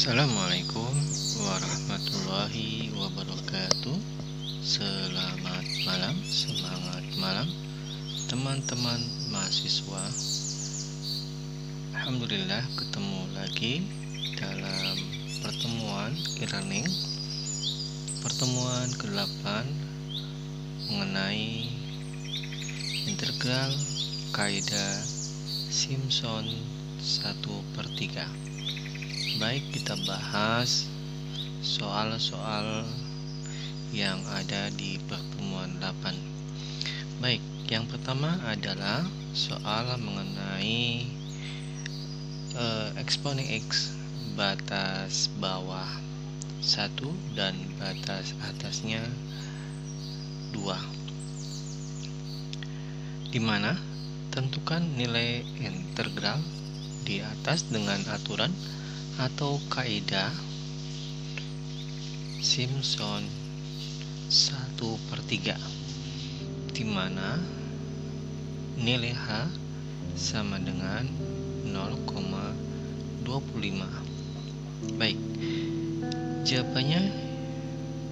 Assalamualaikum warahmatullahi wabarakatuh. Selamat malam, semangat malam teman-teman mahasiswa. Alhamdulillah ketemu lagi dalam pertemuan e-learning, pertemuan ke-8 mengenai integral kaidah Simpson 1/3. Baik, kita bahas soal-soal yang ada di pertemuan 8. Baik, yang pertama adalah soal mengenai eksponen X batas bawah 1 dan batas atasnya 2, di mana tentukan nilai integral di atas dengan aturan atau kaidah Simpson 1/3, di mana nilai H sama dengan 0,25. Baik, jawabannya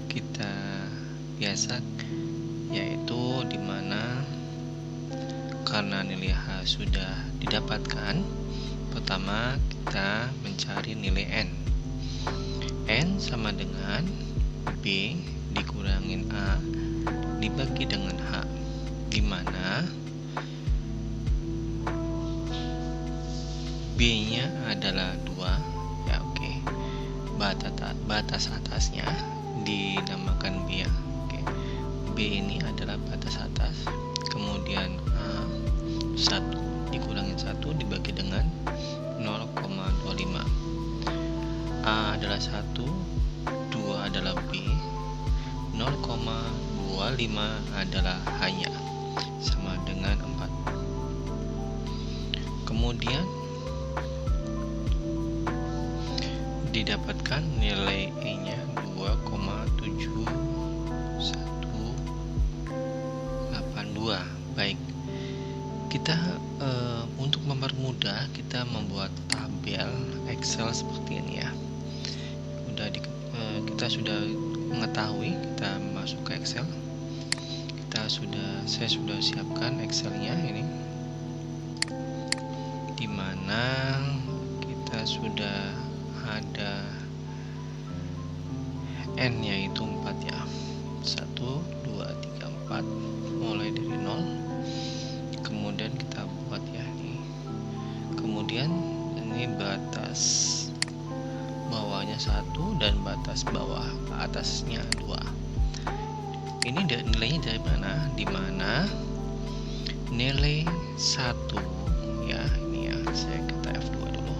kita biasa, yaitu di mana karena nilai H sudah didapatkan, pertama kita mencari nilai N. N sama dengan B dikurangin A dibagi dengan H, di mana B-nya adalah 2, ya oke. Batas atasnya dinamakan B, ya. Oke. B ini adalah batas atas, kemudian A 1 dikurangin 1 dibagi dengan 0,25. A adalah 1, 2 adalah B, 0,25 adalah hanya sama dengan 4. Kemudian didapatkan nilai E-nya 2,7182. Baik, kita untuk mempermudah kita membuat tabel Excel seperti ini, ya. Kita sudah mengetahui, kita masuk ke Excel. Saya sudah siapkan Excelnya ini, dimana kita sudah ada N yaitu 4, ya. 1, 2, 3, 4 mulai dari 0. Kemudian kita buat, ya, ini. Kemudian ini batas bawahnya 1 dan batas bawah atasnya 2. Ini nilainya dari mana? Di mana nilai 1, ya, ini, ya, kita F2 dulu.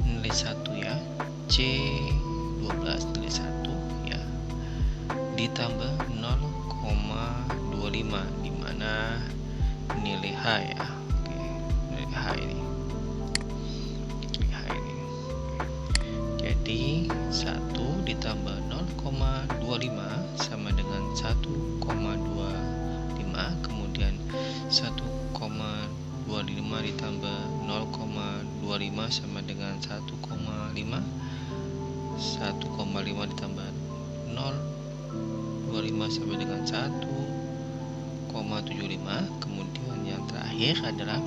Nilai 1, ya, C12 nilai 1, ya, ditambah 0,25, di mana nilai H, ya. Oke, nilai H ini. Jadi 1 ditambah 0,25 sama dengan 1,25, kemudian 1,25 ditambah 0,25 sama dengan 1,5, 1,5 ditambah 0,25 sama dengan 1,75, kemudian yang terakhir adalah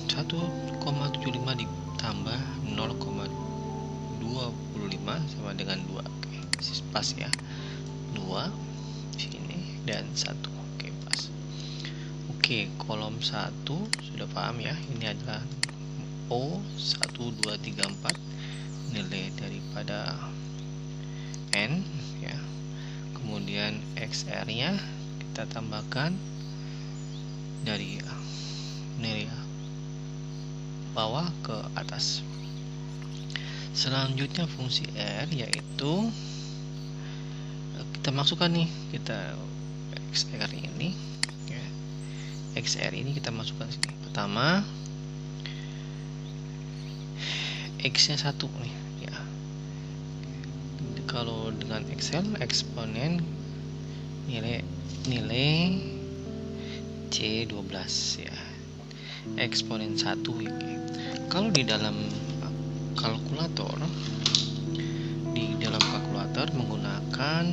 1,75 ditambah 0,25 sama dengan 2. Oke, pas, ya. 2 sini dan 1. Oke, pas. Oke, kolom 1 sudah paham, ya. Ini adalah O 1, 2, 3, 4 nilai daripada N, ya. Kemudian XR-nya kita tambahkan dari nilai bawah ke atas. Selanjutnya fungsi R, yaitu kita masukkan nih, kita XR ini, ya. XR ini kita masukkan sini. Pertama X nya 1 nih, ya. Kalau dengan Excel eksponen nilai C12, ya, eksponen 1, ya. Kalau di dalam kalkulator, di dalam kalkulator menggunakan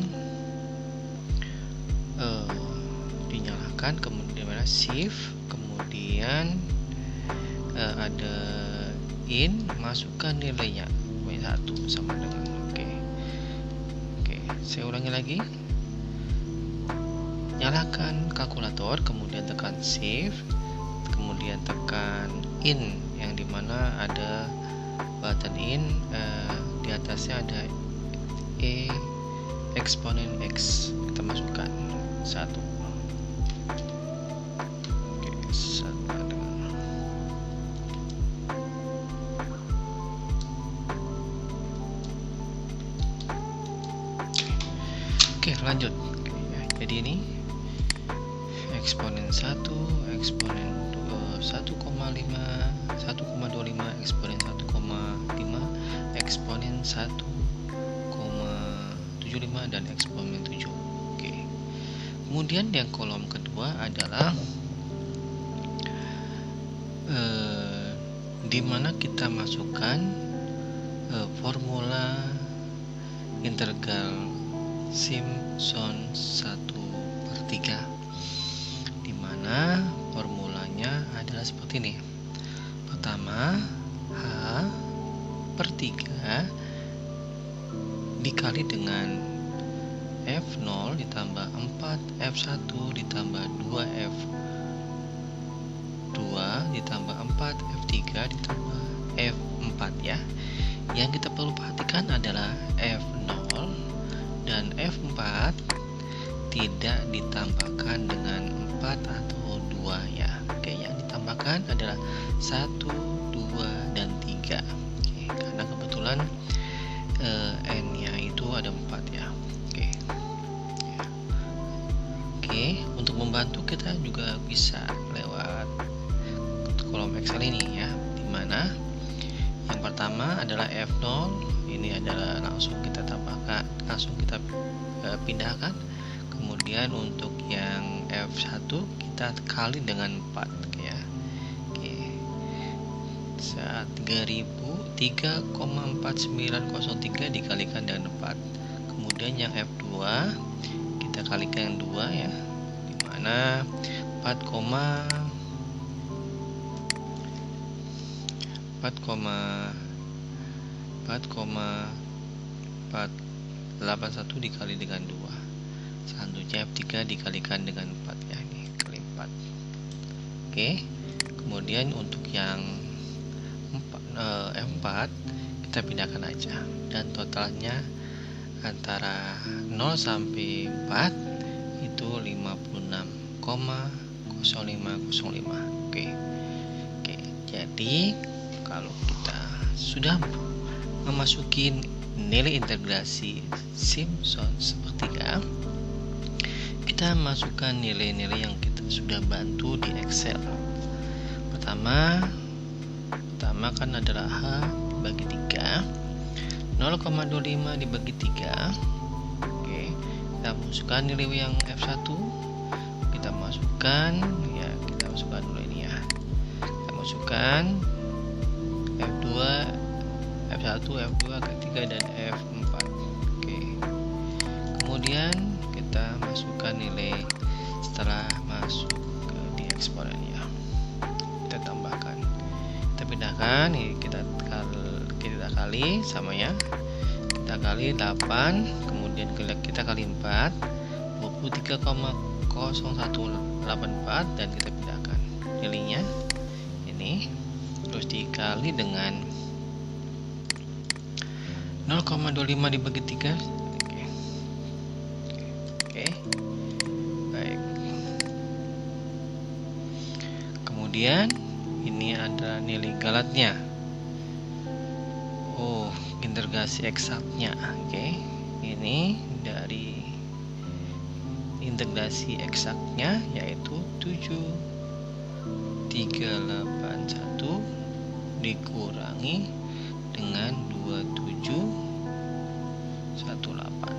dinyalakan, kemudian shift, kemudian ada in, masukkan nilainya W1 sama dengan oke. Saya ulangi lagi, nyalakan kalkulator, kemudian tekan shift, kemudian tekan in, yang dimana ada button in, di atasnya ada eksponen X, kita masukkan 1. Sama dengan lanjut. Jadi ini eksponen 1, eksponen 1,5, 1,25, eksponen 1,5, eksponen 1,75 dan eksponen 7. Kemudian yang kolom kedua adalah di mana kita masukkan formula integral Simpson 1/3, di mana formulanya adalah seperti ini. Pertama, H/3 dikali dengan F0 ditambah 4 F1 ditambah 2 F2 ditambah 4 F3 ditambah F4 ya. Yang kita perlu perhatikan adalah F0 dan F4 tidak ditambahkan dengan 4 atau 2 ya. Yang ditambahkan adalah 1, 2, dan 3. Karena kebetulan N-nya itu ada 4 ya. Untuk membantu kita juga bisa lewat kolom Excel ini ya, dimana yang pertama adalah F0, ini adalah langsung kita tambahkan, langsung kita pindahkan. Kemudian untuk yang F1 kita kali dengan 4 ya. Saat 3,4903 dikalikan dengan 4. Kemudian yang F2 kita kalikan 2 ya, dimana 4,481 dikali dengan 2. Selanjutnya F3 dikalikan dengan 4 ya, ini kali 4. Kemudian untuk yang F4 kita pindahkan aja, dan totalnya antara 0 sampai 4 itu 56,0505. Jadi kalau kita sudah memasuki nilai integrasi Simpson 1/3, kita masukkan nilai-nilai yang kita sudah bantu di Excel. Pertama kan adalah H dibagi 3, 0,25 dibagi 3. Kita masukkan nilai yang F1, kita masukkan ya, kita masukkan dulu ini ya. Kita masukkan F2, F1, F2, F3 dan F4. Kemudian kita masukkan nilai setelah masuk di eksponen ya. Kita tambahkan, kita pindahkan, kita kali sama ya. Kita kali 8, kemudian kita kali 4, 23,0184, dan kita pindahkan nilainya ini, terus dikali dengan 0,25 dibagi 3. Baik. Kemudian ini adalah nilai galatnya. Integrasi eksaknya. Ini dari integrasi eksaknya yaitu 7381 dikurangi dengan 2718.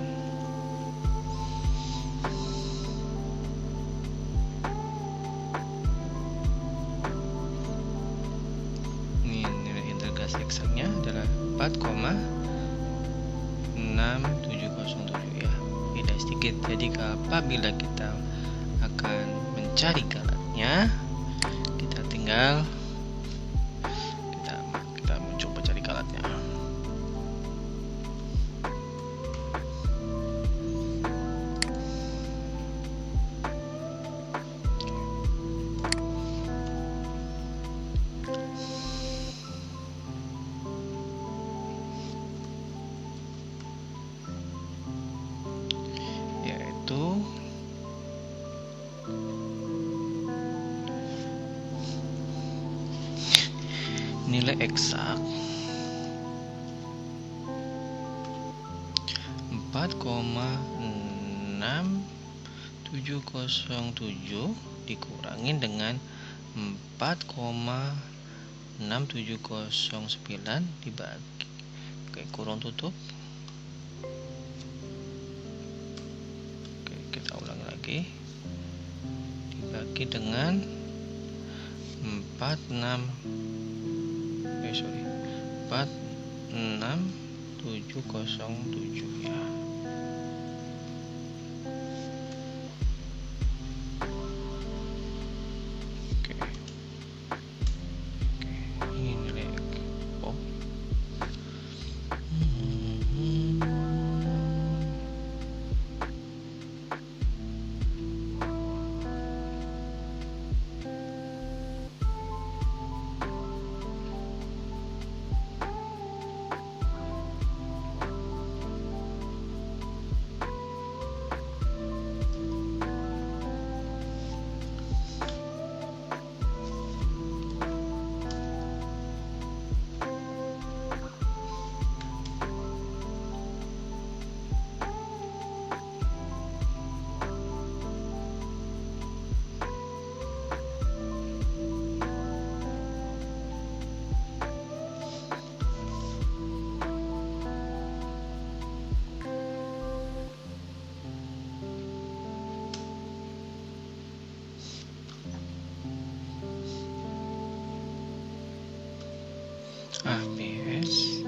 Ini nilai integrasi eksaknya adalah 4,6707 ya, beda sedikit. Jadi apabila kita akan mencari galatnya, kita tinggal kita mencoba cari galatnya. Yaitu nilai eksak 4,6707 dikurangin dengan 4,6709 dibagi, kurung tutup. Kita ulangi lagi, dibagi dengan 46707 ya. Ini nilai ABS.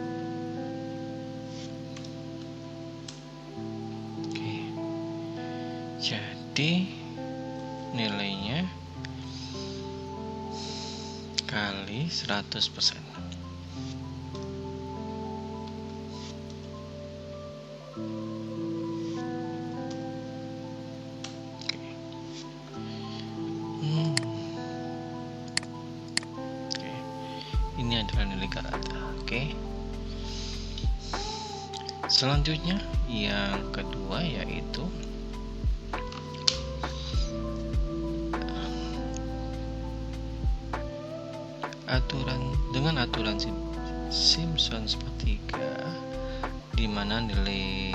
Jadi nilainya kali 100%. Ini adalah nilai galat. Selanjutnya yang kedua yaitu aturan Simpson sepertiga, di mana nilai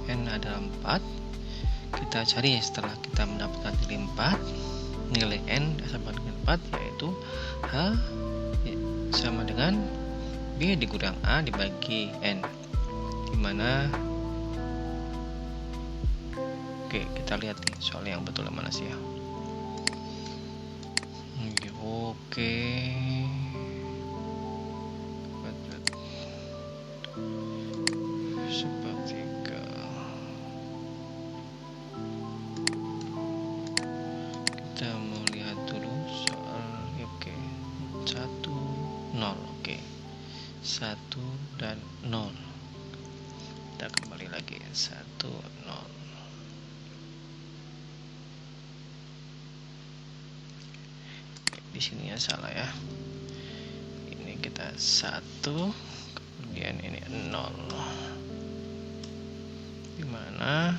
n adalah 4. Kita cari setelah kita mendapatkan nilai 4, nilai n sama dengan 4, yaitu H sama dengan B dikurang A dibagi N, dimana kita lihat nih soal yang betul mana sih ya. Sepertiga. Kita mau lihat dulu soal 1, 0. 1 dan 0. Kita kembali lagi 1, 0. Di sini ya salah ya. Ini kita 1, kemudian ini 0. Dimana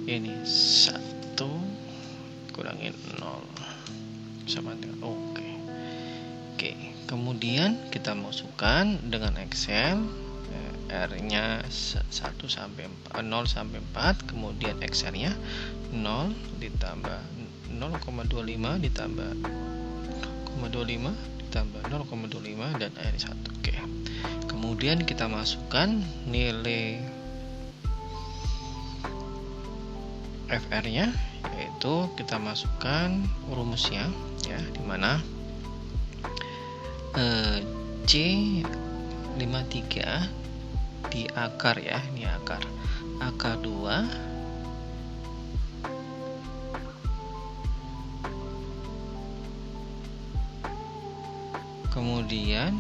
ini 1 kurangin 0 sama dengan oke. Kemudian kita masukkan dengan Excel R-nya 0 sampai 4, kemudian X-nya 0 ditambah 0,25 ditambah 0,25 ditambah 0,25 dan R 1. Kemudian kita masukkan nilai FR-nya, yaitu kita masukkan rumusnya ya, dimana C 53 di akar ya, ini akar 2, kemudian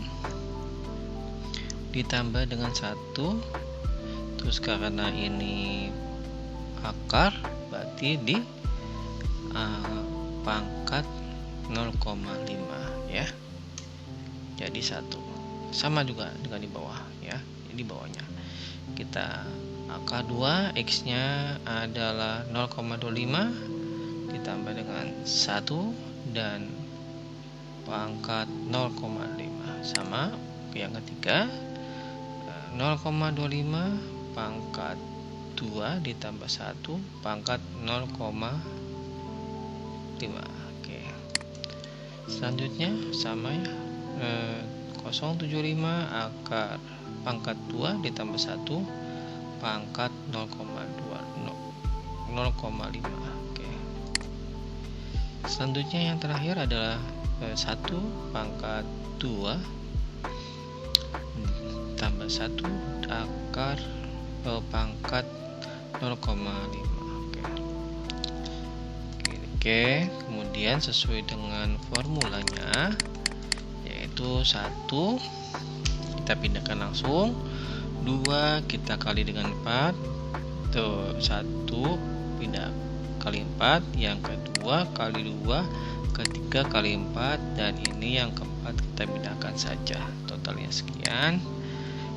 ditambah dengan 1, terus karena ini akar berarti di pangkat 0,5 ya, jadi 1. Sama juga dengan di bawah ya, di bawahnya kita akar 2, X nya adalah 0,25 ditambah dengan 1 dan pangkat 0,5 sama. Yang ketiga 0,25 pangkat 2 ditambah 1 pangkat 0,5. Oke, selanjutnya sama ya, 0,75 akar pangkat 2 ditambah 1 pangkat 0,5. Oke, selanjutnya yang terakhir adalah 1 pangkat 2 tambah 1 akar pangkat 0,5. Oke, kemudian sesuai dengan formulanya, yaitu 1 kita pindahkan langsung, 2 kita kali dengan 4, tuh 1 pindah kali 4, yang kedua kali 2, ketiga kali 4, dan ini yang keempat kita pindahkan saja. Totalnya sekian.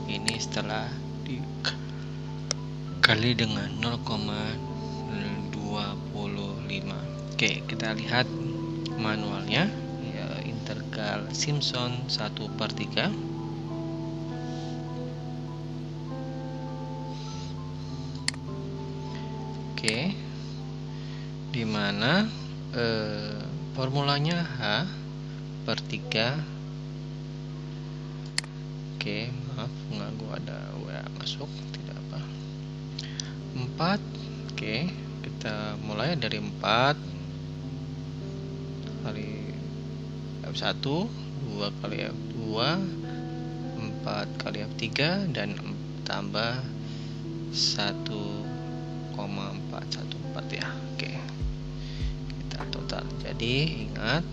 Ini setelah dikali dengan 0,25. Oke, kita lihat manualnya ya, integral Simpson 1/3. Oke, dimana formulanya H/3. Oke, maaf nggak, gua ada WA masuk, tidak apa. 4. Oke, kita mulai dari 4 kali F1, 2 kali F2, 4 kali F3, dan tambah 1,414 ya. Oke, kita total. Jadi ingat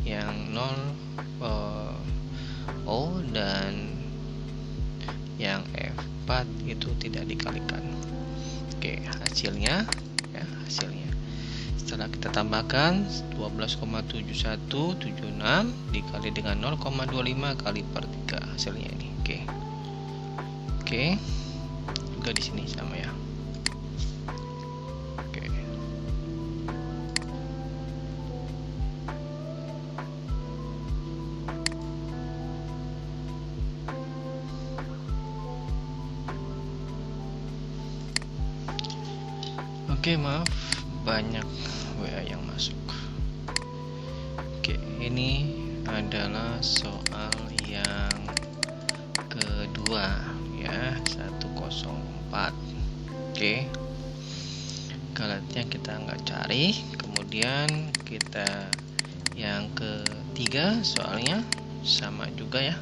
yang 0 O dan yang F4 itu tidak dikalikan. Oke, hasilnya ya, setelah kita tambahkan 12,7176 dikali dengan 0,25 kali per 3, hasilnya ini. Oke, juga di sini sama ya. Oke, maaf banyak WA yang masuk. Oke, ini adalah soal yang kedua ya, 104. Oke, galatnya kita nggak cari. Kemudian kita yang ketiga, soalnya sama juga ya,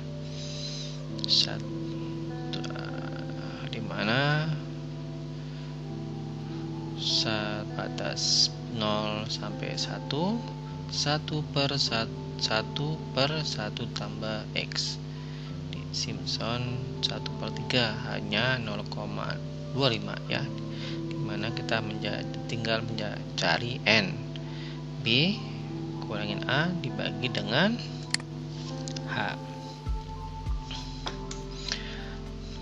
dimana batas 0 sampai 1, 1/1 tambah X di Simpson 1/3 hanya 0,25 ya, dimana kita tinggal mencari N. B kurangin A dibagi dengan H.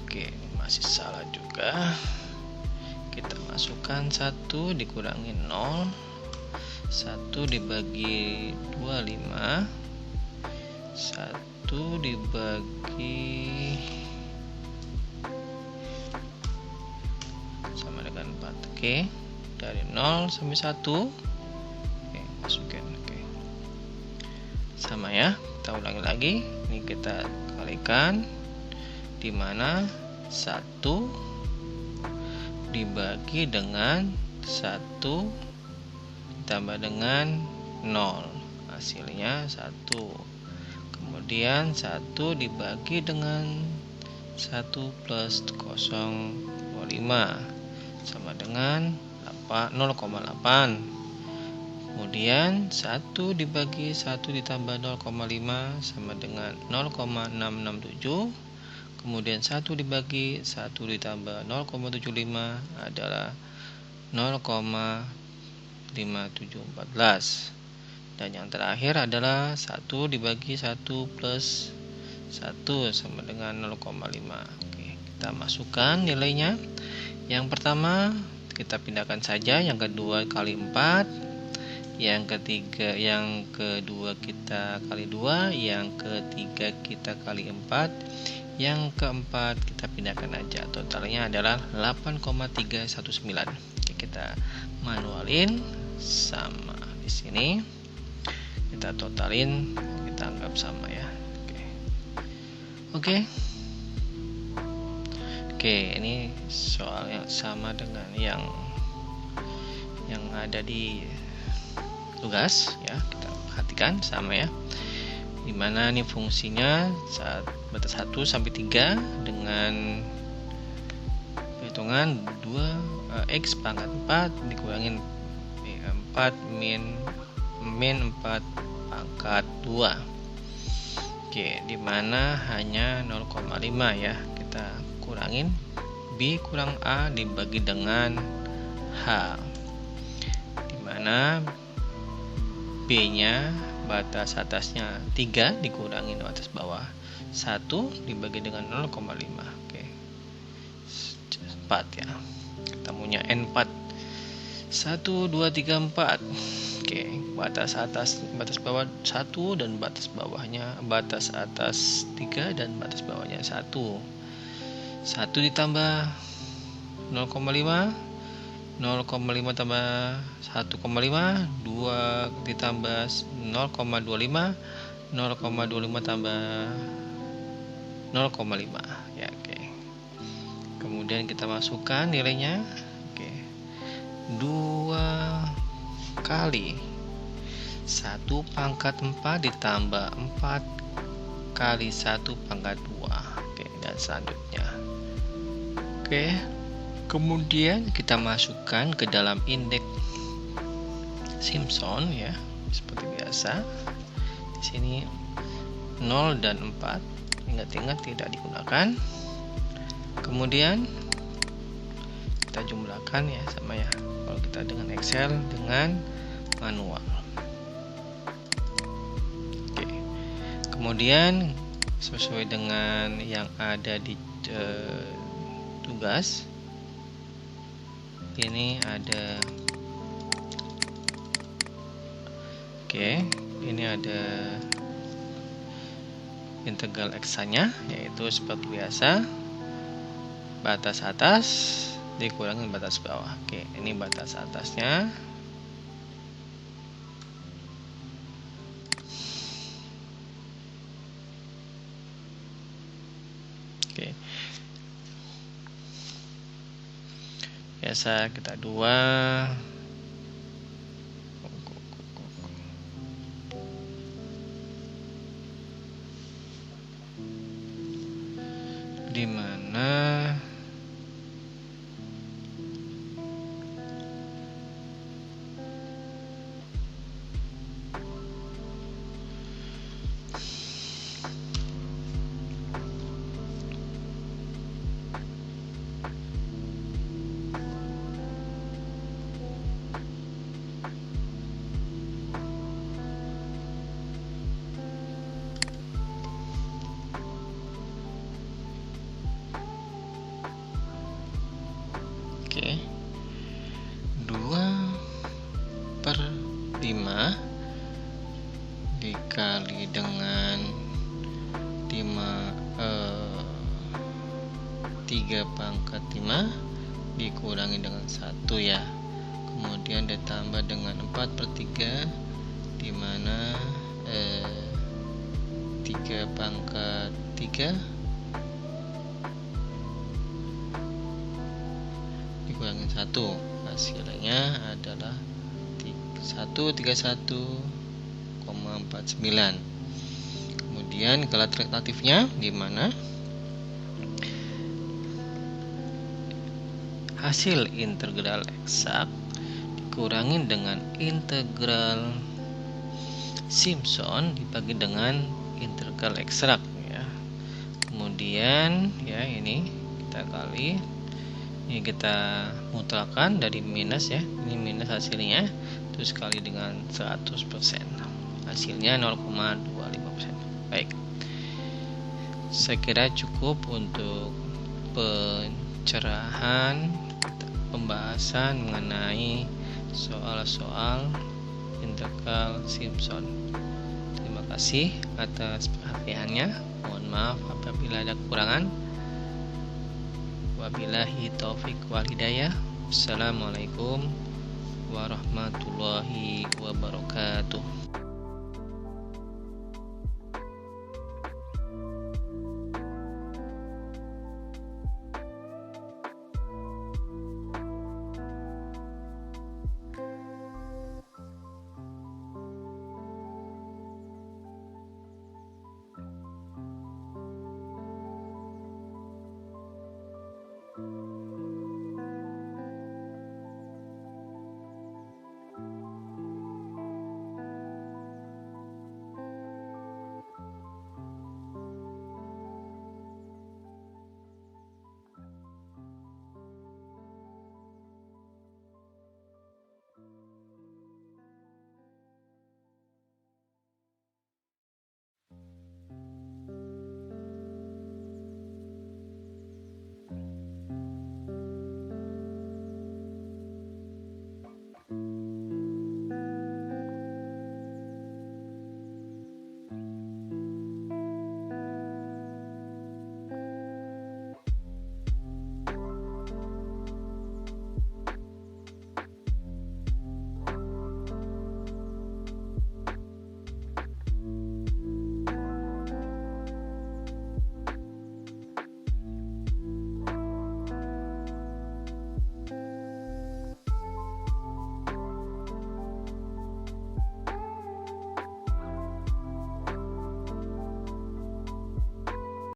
Oke, masih salah juga. Kita masukkan 1 dikurangi 0, 1 dibagi 25, 1 dibagi sama dengan 4. Oke, dari 0 sampai 1. Oke, masukin. Oke, sama ya, kita ulangi lagi. Ini kita kalikan, dimana 1 dibagi dengan 1 ditambah dengan 0, hasilnya 1. Kemudian 1 dibagi dengan 1 plus 0,25 sama dengan 0,8. Kemudian 1 dibagi 1 ditambah 0,5 sama dengan 0,667. Kemudian 1 dibagi 1 ditambah 0,75 adalah 0,5714. Dan yang terakhir adalah 1 dibagi 1 plus 1 sama dengan 0,5. Oke, kita masukkan nilainya. Yang pertama kita pindahkan saja, yang kedua kali 4, yang kedua kita kali 2, yang ketiga kita kali 4, yang keempat kita pindahkan aja. Totalnya adalah 8,319. Oke, kita manualin sama di sini. Kita totalin, kita anggap sama ya. Oke, ini soal yang sama dengan yang ada di tugas ya. Kita perhatikan sama ya. Dimana nih fungsinya saat batas 1 sampai 3 dengan perhitungan 2 x pangkat 4 dikurangin 4 min 4 pangkat 2. Oke, dimana hanya 0,5 ya. Kita kurangin B kurang A dibagi dengan H, dimana B nya batas atasnya 3 dikurangi batas bawah 1 dibagi dengan 0,5. Oke, 4 ya. Ketemunya N4 1, 2, 3, 4. Oke, batas atas, batas bawah 1 dan batas bawahnya, batas atas 3 dan batas bawahnya 1. 1 ditambah 0,5, 0,5 tambah 1,5, 2 ditambah 0,25, 0,25 tambah 0,5 ya. Oke, kemudian kita masukkan nilainya. Oke, 2 kali 1 pangkat 4 ditambah 4 kali 1 pangkat 2. Oke, dan selanjutnya. Oke, kemudian kita masukkan ke dalam indeks Simpson ya, seperti biasa. Di sini 0 dan 4, ingat-ingat tidak digunakan. Kemudian kita jumlahkan ya sama ya. Kalau kita dengan Excel dengan manual. Oke. Kemudian sesuai dengan yang ada di tugas, ini ada ini ada integral x-nya, yaitu seperti biasa batas atas dikurangi batas bawah. Oke, ini batas atasnya. Oke, biasa kita 2 di mana Oke, 2/5 dikali dengan 3 pangkat 5 dikurangi dengan 1 ya. Kemudian ditambah dengan 4/3, dimana 3 pangkat 3 dikurangi 1, hasilnya adalah 131,49. Kemudian kalau alternatifnya di mana hasil integral eksak dikurangi dengan integral Simpson dibagi dengan integral eksak ya. Kemudian ya ini kita kali, ini kita mutlakkan dari minus ya, ini minus hasilnya, terus kali dengan 100%, hasilnya 0,25%. Baik, saya kira cukup untuk pencerahan pembahasan mengenai soal-soal integral Simpson. Terima kasih atas perhatiannya. Mohon maaf apabila ada kekurangan. Wabillahi taufik wal hidayah. Assalamualaikum warahmatullahi wabarakatuh.